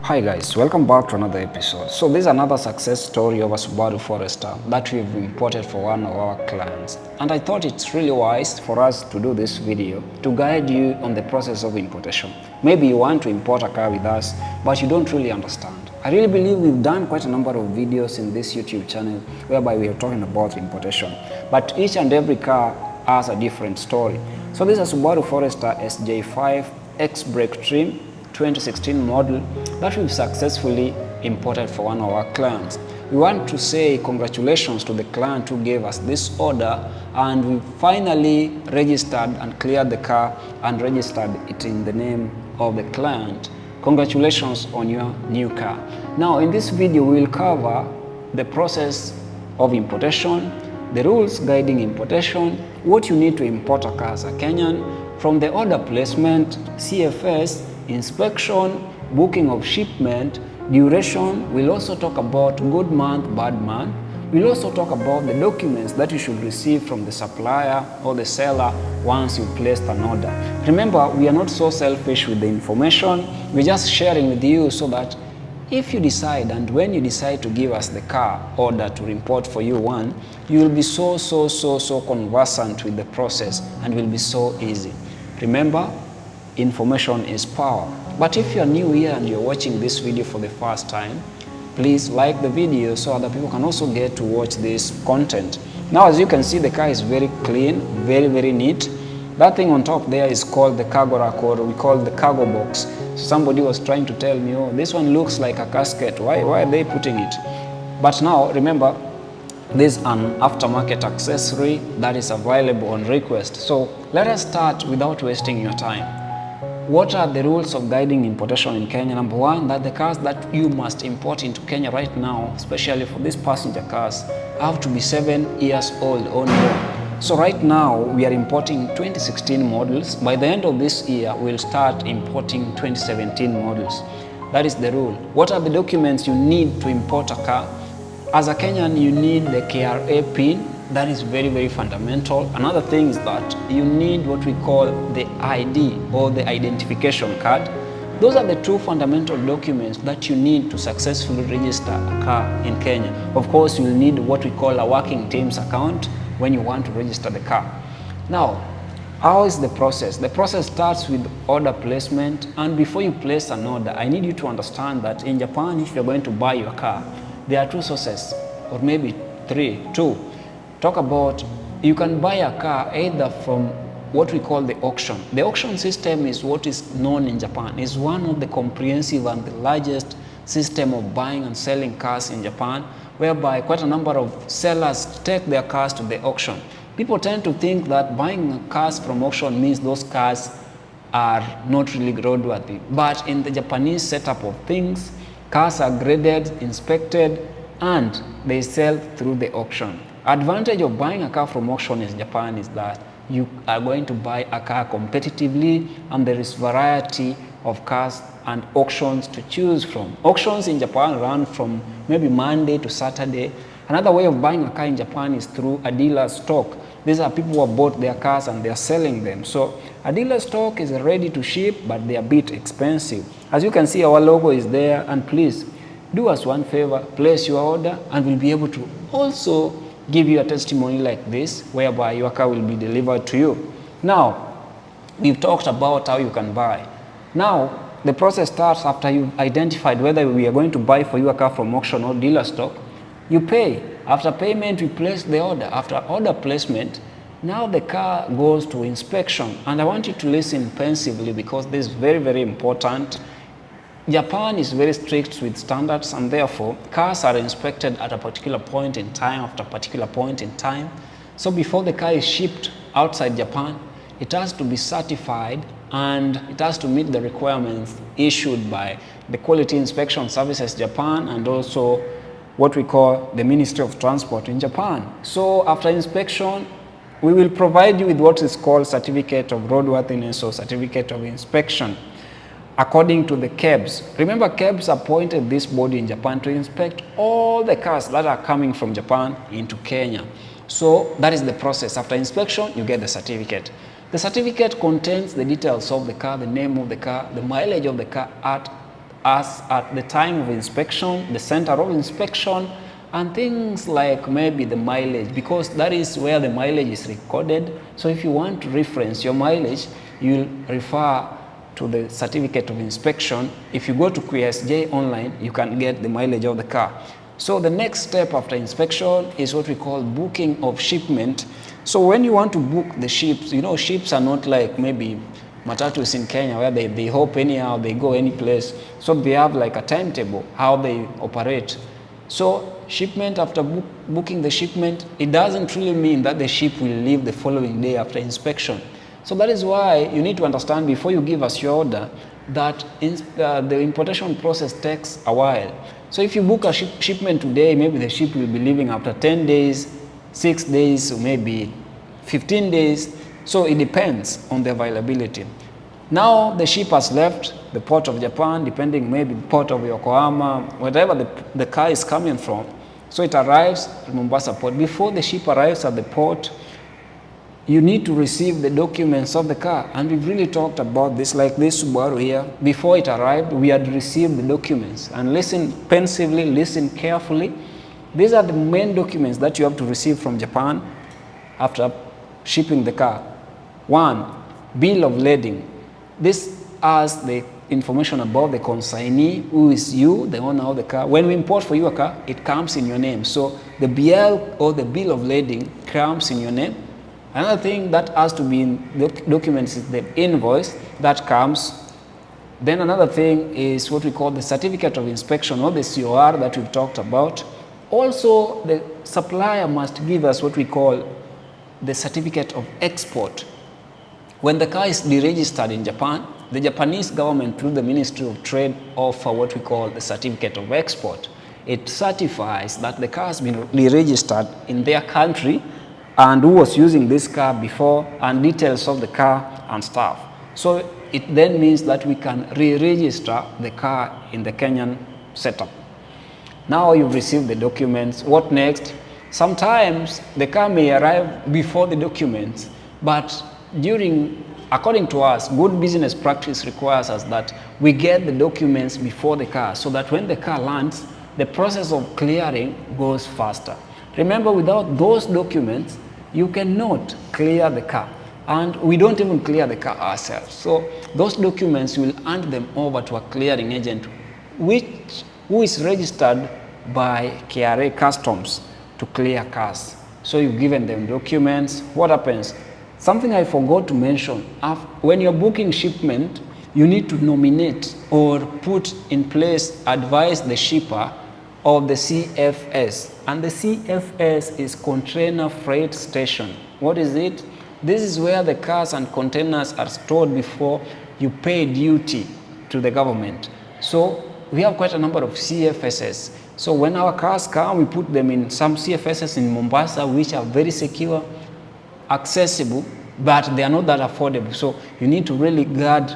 Hi guys, welcome back to another episode. So this is another success story of a Subaru Forester that we've imported for one of our clients. And I thought it's really wise for us to do this video to guide you on the process of importation. Maybe you want to import a car with us, but you don't really understand. I really believe we've done quite a number of videos in this YouTube channel whereby we are talking about importation. But each and every car has a different story. So this is a Subaru Forester SJ5 X-Brake trim 2016 model that we've successfully imported for one of our clients. We want to say congratulations to the client who gave us this order, and we finally registered and cleared the car and registered it in the name of the client. Congratulations on your new car. Now in this video we will cover the process of importation, the rules guiding importation, what you need to import a car as a Kenyan, from the order placement, CFS, inspection, booking of shipment, duration. We'll also talk about good month, bad month. We'll also talk about the documents that you should receive from the supplier or the seller once you placed an order. Remember, we are not so selfish with the information. We're just sharing with you so that if you decide and when you decide to give us the car order to import for you one, you will be so conversant with the process and will be so easy. Remember, information is power. But if you're new here and you're watching this video for the first time, please like the video so other people can also get to watch this content. Now as you can see, the car is very clean, very neat. That thing on top there is called the cargo rack, or we call the cargo box. Somebody was trying to tell me, oh, this one looks like a casket, why are they putting it? But now remember, this is an aftermarket accessory that is available on request. So let us start without wasting your time. What are the rules of guiding importation in Kenya? Number one, that the cars that you must import into Kenya right now, especially for these passenger cars, have to be 7 years old or more. So right now we are importing 2016 models. By the end of this year, we'll start importing 2017 models. That is the rule. What are the documents you need to import a car? As a Kenyan, you need the KRA PIN. That is very fundamental. Another thing is that you need what we call the ID or the identification card. Those are the two fundamental documents that you need to successfully register a car in Kenya. Of course, you'll need what we call a working teams account when you want to register the car. Now, how is the process? The process starts with order placement, and before you place an order, I need you to understand that in Japan, if you're going to buy your car, there are two sources, or maybe two. Talk about, you can buy a car either from what we call the auction. The auction system is what is known in Japan. It's one of the comprehensive and the largest system of buying and selling cars in Japan, whereby quite a number of sellers take their cars to the auction. People tend to think that buying cars from auction means those cars are not really roadworthy. But in the Japanese setup of things, cars are graded, inspected, and they sell through the auction. Advantage of buying a car from auction in Japan is that you are going to buy a car competitively, and there is variety of cars and auctions to choose from. Auctions in Japan run from maybe Monday to Saturday. Another way of buying a car in Japan is through a dealer's stock. These are people who have bought their cars and they are selling them. So a dealer's stock is ready to ship, but they are a bit expensive. As you can see, our logo is there, and please do us one favor, place your order, and we'll be able to also give you a testimony like this, whereby your car will be delivered to you. Now, we've talked about how you can buy. Now, the process starts after you've identified whether we are going to buy for you a car from auction or dealer stock. You pay. After payment, we place the order. After order placement, now the car goes to inspection. And I want you to listen pensively because this is very important. Japan is very strict with standards, and therefore cars are inspected at a particular point in time after a particular point in time. So before the car is shipped outside Japan, it has to be certified and it has to meet the requirements issued by the Quality Inspection Services Japan and also what we call the Ministry of Transport in Japan. So after inspection, we will provide you with what is called Certificate of Roadworthiness or Certificate of Inspection, according to the KEBS. Remember, KEBS appointed this body in Japan to inspect all the cars that are coming from Japan into Kenya. So that is the process. After inspection, you get the certificate. The certificate contains the details of the car, the name of the car, the mileage of the car as at the time of inspection, the center of inspection, and things like maybe the mileage, because that is where the mileage is recorded. So if you want to reference your mileage, you'll refer to the certificate of inspection. If you go to QSJ online, you can get the mileage of the car. So the next step after inspection is what we call booking of shipment. So when you want to book the ships, you know, ships are not like maybe matatus in Kenya where they hop anyhow, they go any place. So they have like a timetable how they operate. So shipment, after booking the shipment, it doesn't really mean that the ship will leave the following day after inspection. So that is why you need to understand before you give us your order that the importation process takes a while. So if you book a shipment today, maybe the ship will be leaving after 10 days, 6 days, or maybe 15 days. So it depends on the availability. Now the ship has left the port of Japan, depending maybe the port of Yokohama, wherever the car is coming from. So it arrives at Mombasa port. Before the ship arrives at the port, you need to receive the documents of the car. And we've really talked about this, like this Subaru here. Before it arrived, we had received the documents. And listen pensively, listen carefully. These are the main documents that you have to receive from Japan after shipping the car. 1, bill of lading. This has the information about the consignee, who is you, the owner of the car. When we import for you a car, it comes in your name. So the BL or the bill of lading comes in your name. Another thing that has to be in the documents is the invoice that comes. Then another thing is what we call the certificate of inspection, or the COR that we've talked about. Also, the supplier must give us what we call the certificate of export. When the car is deregistered in Japan, the Japanese government through the Ministry of Trade offer what we call the certificate of export. It certifies that the car has been deregistered in their country and who was using this car before, and details of the car and stuff. So it then means that we can re-register the car in the Kenyan setup. Now you've received the documents. What next? Sometimes the car may arrive before the documents, but according to us, good business practice requires us that we get the documents before the car, so that when the car lands, the process of clearing goes faster. Remember, without those documents, you cannot clear the car, and we don't even clear the car ourselves. So those documents, will hand them over to a clearing agent, who is registered by KRA Customs to clear cars. So you've given them documents. What happens? Something I forgot to mention, when you're booking shipment, you need to nominate or put in place, advise the shipper of the CFS. And the CFS is Container Freight Station. What is it? This is where the cars and containers are stored before you pay duty to the government. So we have quite a number of CFSs. So when our cars come, we put them in some CFSs in Mombasa, which are very secure, accessible, but they are not that affordable. So you need to really guard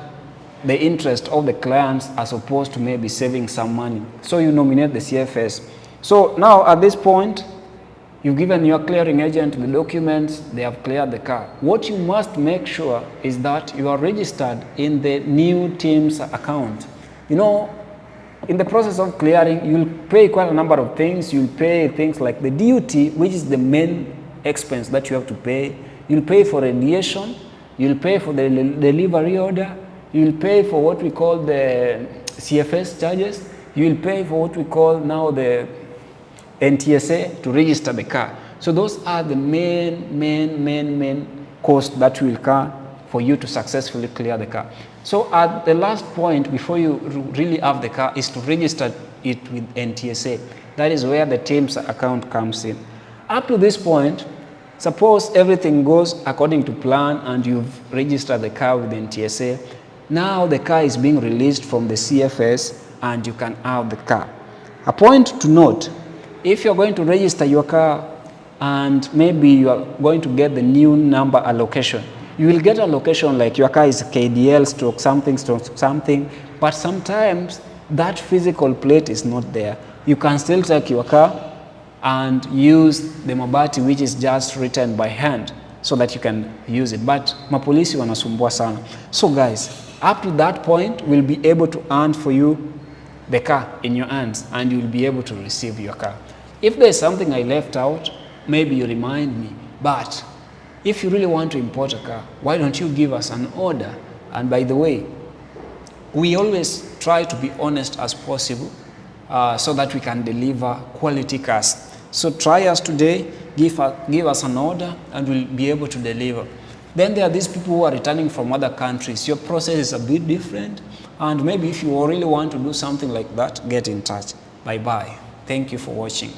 the interest of the clients as opposed to maybe saving some money. So you nominate the CFS. So now at this point, you've given your clearing agent the documents, they have cleared the car. What you must make sure is that you are registered in the new team's account. You know, in the process of clearing, you'll pay quite a number of things. You'll pay things like the duty, which is the main expense that you have to pay. You'll pay for radiation. You'll pay for the delivery order. You'll pay for what we call the CFS charges. You'll pay for what we call now the NTSA to register the car. So those are the main costs that will come for you to successfully clear the car. So at the last point before you really have the car is to register it with NTSA. That is where the team's account comes in. Up to this point, suppose everything goes according to plan and you've registered the car with NTSA. Now the car is being released from the CFS and you can have the car. A point to note, if you're going to register your car and maybe you are going to get the new number allocation, you will get a location like your car is KDL stroke something, but sometimes that physical plate is not there. You can still take your car and use the mabati, which is just written by hand, so that you can use it. But mapolisi wanasumbua sana. So guys, up to that point, we'll be able to earn for you the car in your hands and you'll be able to receive your car. If there's something I left out, maybe you remind me. But if you really want to import a car, why don't you give us an order? And by the way, we always try to be honest as possible so that we can deliver quality cars. So try us today, give us an order, and we'll be able to deliver. Then there are these people who are returning from other countries. Your process is a bit different, and maybe if you really want to do something like that, get in touch. Bye-bye. Thank you for watching.